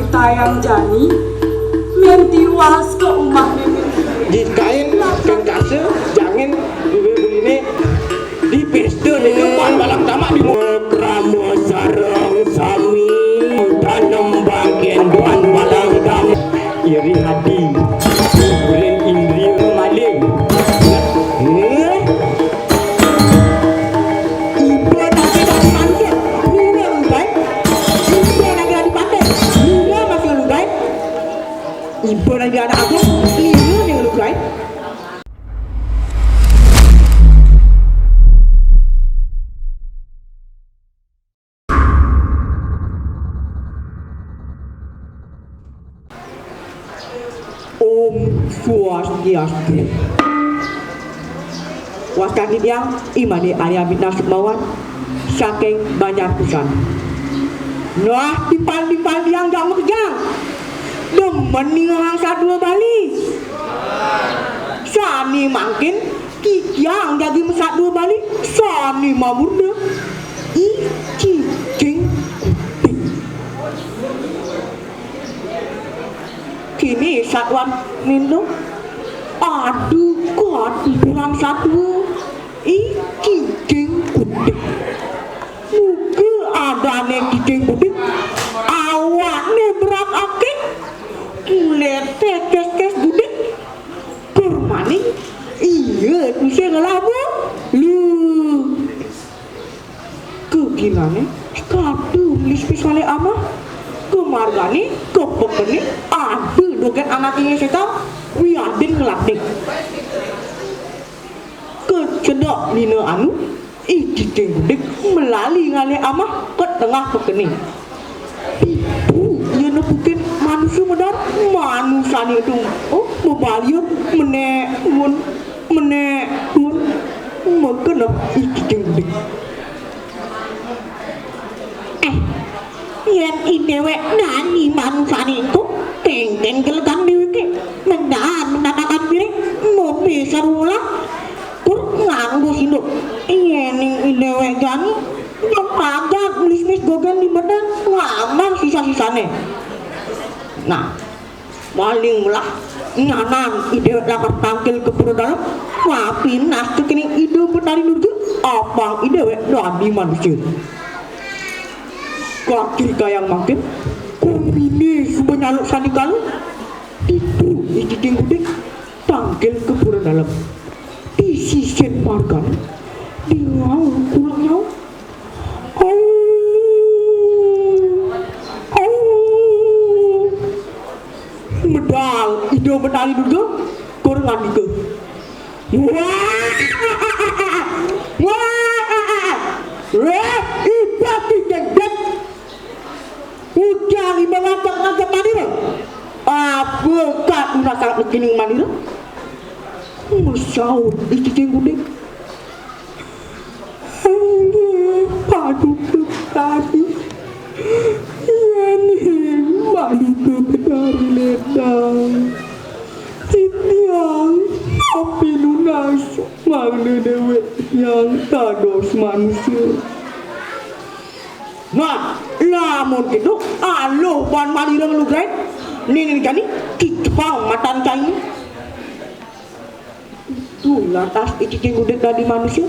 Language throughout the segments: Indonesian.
cerita yang jani mentiwas ke umat di kain kan kasih jangan beli di pesta ni depan balang tamak di kramo sarang sami tanam bagian buan balang tamak iri hati bulan indri maling ibu lagi dari pantai nina lugai ibu lagi dari pantai nina masih lugai ibu lagi ada aku nina yang lugai. Om Swastiastu. Wakani yang imani ayah bina semawan saking banyak pisan. Nah, dipal yang gak megang. Demen nih orang sadua Bali. Sani makin kijang jadi mesat dua Bali. Sani mamurna. Iki cing kini satuan minum aduh kok dibilang satu iki jeng kudik muka ada nih jeng kudik awak nih berat akik kulit tekes kudik kurmani iya bisa ngelabu lu keginane kadu lispis kali ama kemargani kepekeni aduh dogen anak ini saya wiadin ngelatih kecedok nina anu iki tinggudik melalui ngali amah ke tengah pekening ibu ia nepukin manusia medar manusia itu oh membaliuk menek mekena iki tinggudik yang idewe nani manusia itu teng gelegang dewe ke mendakan piring mau bisa ulang kur nganggu sinduk iya ning idewe gani yang kagak nulis gogan di badan ngaman sisa-sisane nah maling mulah nyanan idewe lakar tangkil ke perut dalam ngapin nas kekening ide petari nurga apa idewe nani manusia kaki kayang makin kumini sebanyak sani kalu itu iki tinggudik tangkil ke pura dalam di sisen margan di ngau kurang nyau medal ide medali juga kurang dike ibati gengget ujang iba ngajak manira apa kat merasa begining manira musyaur iki tinggudik padu kekati yani padu kekari ledang titiang api lunas magna dewe yang tados manusia. Nah, lamun gitu, alo ban malirang lugay, nini jani kitpang matan cai. Itu latas iki tinggudik dari manusia.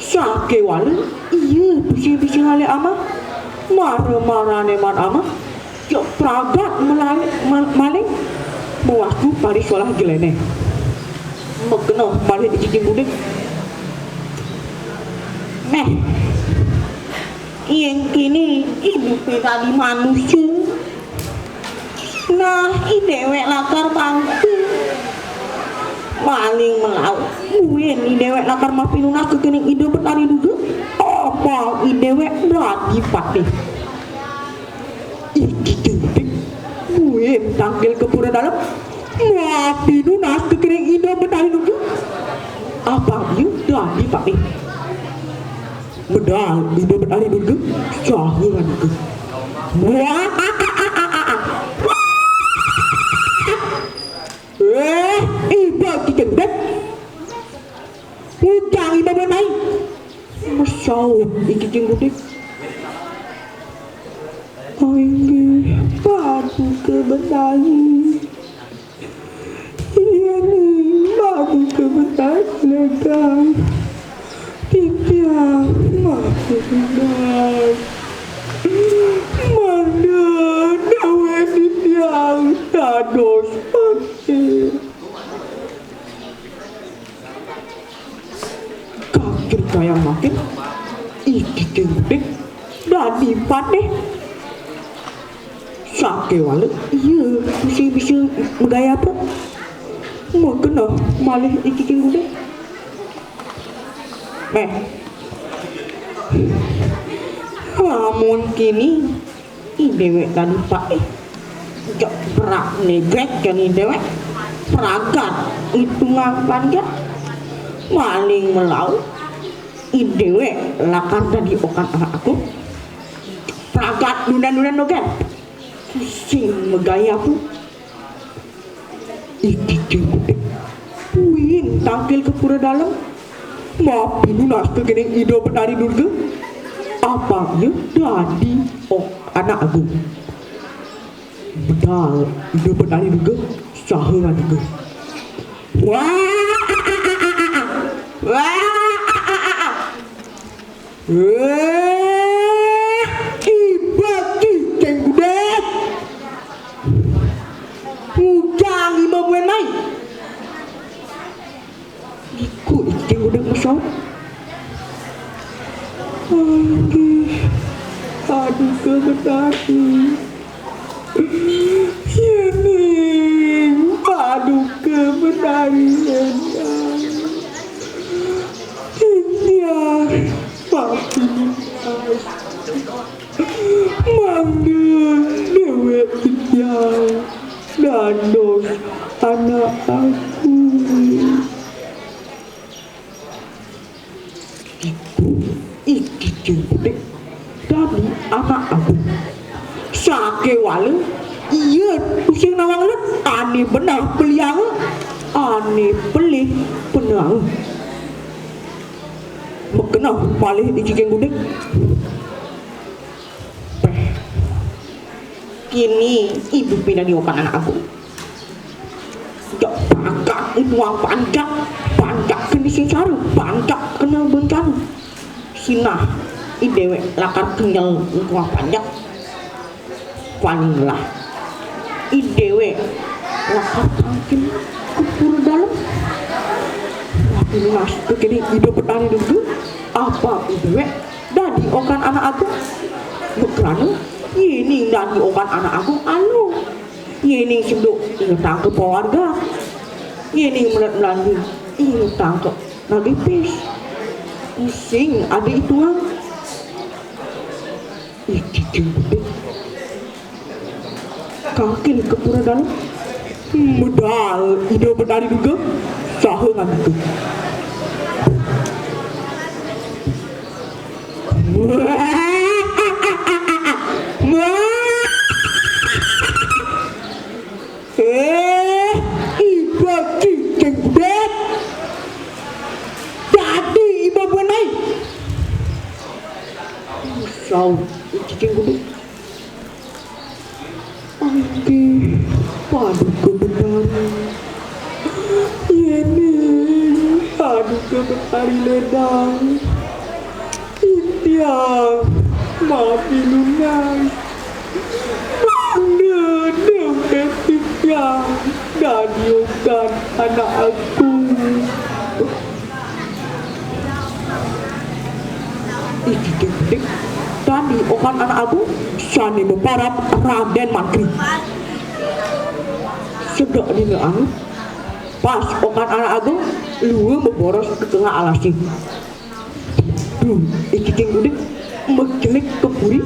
Sake wale, iya bisi ngale ama, marah-marah neman ama, yo pragat maling, mewaktu pari solah gelene. Megeno malih iki tinggudik. Yang kini hidup dari manusia nah idewek lakar bangku maling melaut buin idewek lakar mapinunas kekening ide petari duduk apa idewek berarti patih iki tinggudik buin tangkil ke pura dalam mapinunas kekening ide petari duduk apa dia berarti patih medal ide petani duduk jahuran itu iba kicendek ujang iba benai masyaw iki cinggudik ini padu tani. Iya nih, baru kebetulan legang. Tiap makin benar. Mana dawe yang dados pakai. Kakir kaya makin iki kengdek dadi padeh. Sake wale iya bisa megaya apa? Mau kena malih iki kengdek. Lamun kini idewek tadi pak jok berak negrek kan idewek peragat hitungan panjang maling melau idewek lakar tadi okan anak aku peragat nunan-nunan okan sing megaya pun iki jengkutik puin tangkil ke pura dalam maaf nunas kegening ido penari durga apa ya dadi anak agung bedal ido penari durga saha durga ibaki ceng gudek ngujang lima bulan mai iku ceng gudek masuk aduh kebetulan yening aduh kebetulan iya makin manggil dewe ideal dan dos anak aku iki jengkutik dari anak aku sake wale iya pusing nawang let aneh benar beliang aneh pelih benar makna malih iki jengkutik kini ibu pindah diokan anak aku jok pangkat itu uang panjak kini secara panjak kena bencana sinah idewe lakar kenyal uang panjak panilah idewe lakar tangkin kupur dalam tapi lunas kekini hidup petani dulu apa idewe dadi okan anak aku bukan ini dadi okan anak aku anu ini sebelum ini tangkep warga ini melanjut ini tangkep lagi pis pusing ada itu lah iki jemput kakil ke pura dalam medal ide bedari juga saha ngantu ibaki jengdet dadi ibu buanai sau iki jengdet angki padu kebenaran ini padu kebenaran ledang itiang maafi lunas bangga dompet itiang dadiukan anak aku iki jengdet tadi okan anak aku sani beparap Raden Mantri sedok dingaan pas okan anak aku lu memboros ke tengah alasi iki jengkudik mencelik ke puri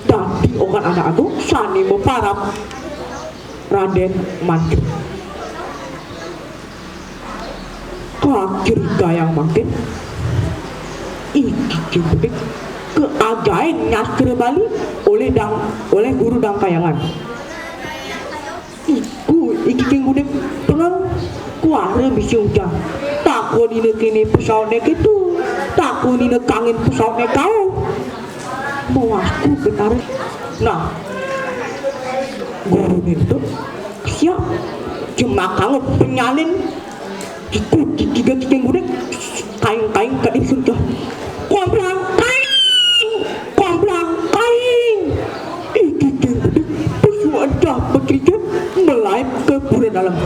tadi okan anak aku sani beparap Raden Mantri kakir gayang makin iki jengkudik keajain nyaskere Bali oleh guru dang kayangan iku iki kenggudik tenang kuare bisi ujang tako dina kini pesawat itu tako dina kangin pesawat kau mau aku benar nah guru itu siap jemakang penyalin ikut tiga gudeg kain kadang sudah komplang kain iki gudeg pesuadah bekerja melaip ke pura dalam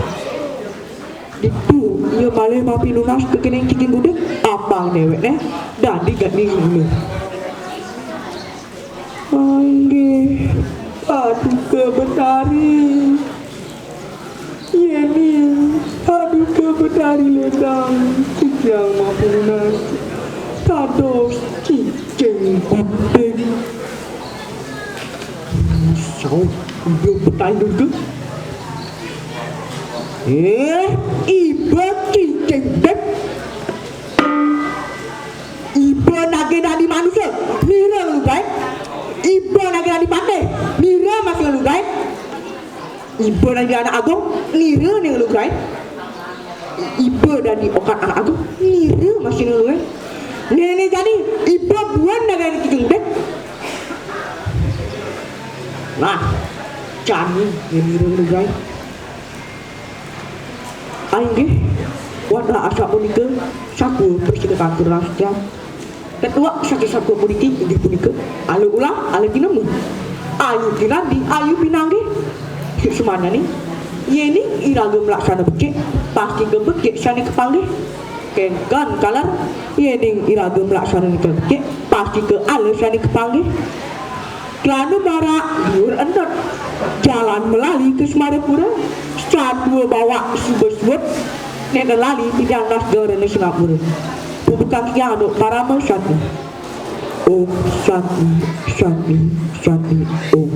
itu ia malah mapi lunas ke kene cicing gudeg abang deweknya dadi gak dulu Angge, aduh ke betari, iya nih, aduh ke betari ledang, kujang mapunan, tados cicing gudeg. Sao, udah betari dulu. Iba cicing gudeg. Iba nage dari manusia, mira lu guys. Iba lagi di pandai, nira masih lu guys. Iba lagi anak agung, nira nih lu guys. Iba dari okat anak agung, nira masih lu guys. Nenek jadi iba buan lagi di kijing dek. Nah, cani nira lu guys. Aing warna asap unik saku persidakan kerasnya. Ketua satu politik di punika alu ulah alu dinamu ayu dinandi ayu pinangge semana nih ini iraga melaksana becek pasti ke becek sani kepangge kenkan kalar ini iraga melaksana ke becek pasti ke alu sani kepangge kelanu bara liur endot jalan melalui ke Semarapura satu bawa subet-subet nega lali tidak nas gara ni Singapura bukan kiano para satu. Om Shanti Om